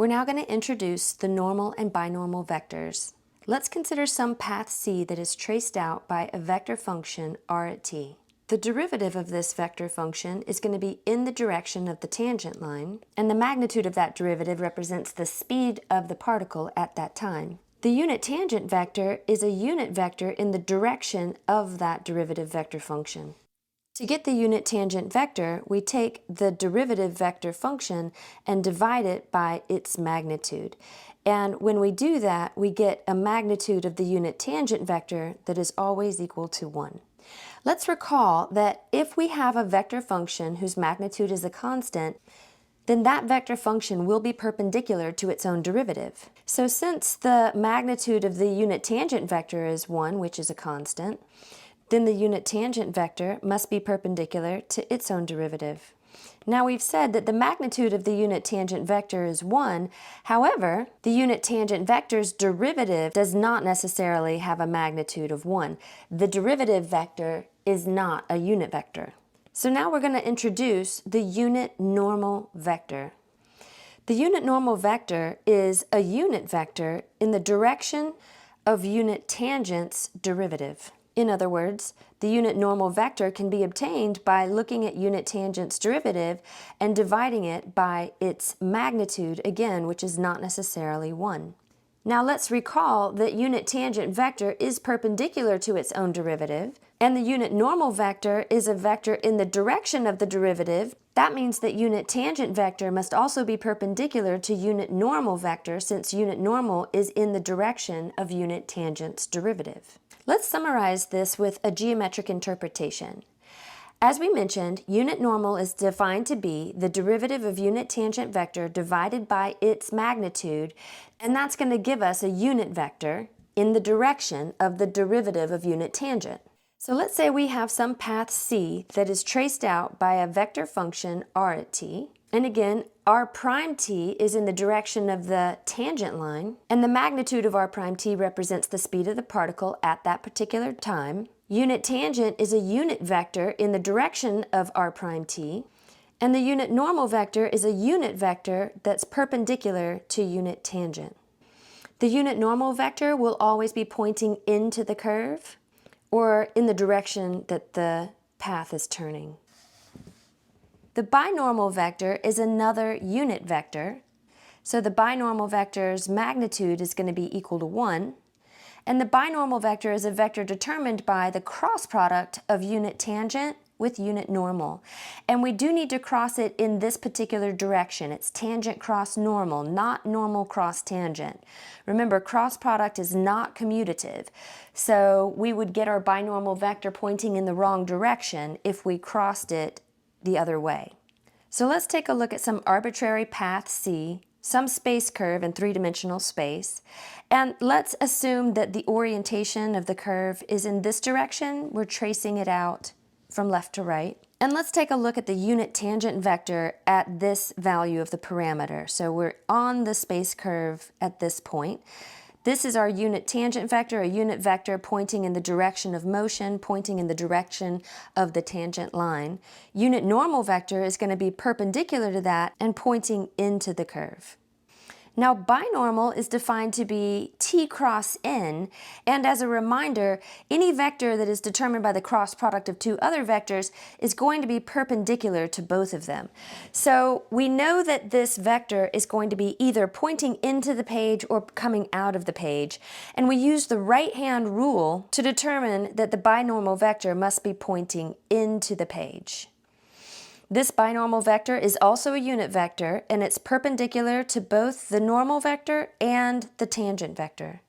We're now going to introduce the normal and binormal vectors. Let's consider some path C that is traced out by a vector function r at t. The derivative of this vector function is going to be in the direction of the tangent line, and the magnitude of that derivative represents the speed of the particle at that time. The unit tangent vector is a unit vector in the direction of that derivative vector function. To get the unit tangent vector, we take the derivative vector function and divide it by its magnitude. And when we do that, we get a magnitude of the unit tangent vector that is always equal to 1. Let's recall that if we have a vector function whose magnitude is a constant, then that vector function will be perpendicular to its own derivative. So since the magnitude of the unit tangent vector is 1, which is a constant, then the unit tangent vector must be perpendicular to its own derivative. Now we've said that the magnitude of the unit tangent vector is 1, however, the unit tangent vector's derivative does not necessarily have a magnitude of 1. The derivative vector is not a unit vector. So now we're going to introduce the unit normal vector. The unit normal vector is a unit vector in the direction of unit tangent's derivative. In other words, the unit normal vector can be obtained by looking at unit tangent's derivative and dividing it by its magnitude, again, which is not necessarily 1. Now let's recall that unit tangent vector is perpendicular to its own derivative, and the unit normal vector is a vector in the direction of the derivative. That means that unit tangent vector must also be perpendicular to unit normal vector, since unit normal is in the direction of unit tangent's derivative. Let's summarize this with a geometric interpretation. As we mentioned, unit normal is defined to be the derivative of unit tangent vector divided by its magnitude, and that's going to give us a unit vector in the direction of the derivative of unit tangent. So let's say we have some path C that is traced out by a vector function r at t, and again, r prime t is in the direction of the tangent line, and the magnitude of r prime t represents the speed of the particle at that particular time. Unit tangent is a unit vector in the direction of r prime t, and the unit normal vector is a unit vector that's perpendicular to unit tangent. The unit normal vector will always be pointing into the curve or in the direction that the path is turning. The binormal vector is another unit vector, so the binormal vector's magnitude is going to be equal to 1, and the binormal vector is a vector determined by the cross product of unit tangent with unit normal. And we do need to cross it in this particular direction. It's tangent cross normal, not normal cross tangent. Remember, cross product is not commutative, so we would get our binormal vector pointing in the wrong direction if we crossed it the other way. So let's take a look at some arbitrary path C, some space curve in three-dimensional space, and let's assume that the orientation of the curve is in this direction. We're tracing it out from left to right. And let's take a look at the unit tangent vector at this value of the parameter. So we're on the space curve at this point. This is our unit tangent vector, a unit vector pointing in the direction of motion, pointing in the direction of the tangent line. Unit normal vector is going to be perpendicular to that and pointing into the curve. Now, binormal is defined to be t cross n, and as a reminder, any vector that is determined by the cross product of two other vectors is going to be perpendicular to both of them. So we know that this vector is going to be either pointing into the page or coming out of the page, and we use the right-hand rule to determine that the binormal vector must be pointing into the page. This binormal vector is also a unit vector, and it's perpendicular to both the normal vector and the tangent vector.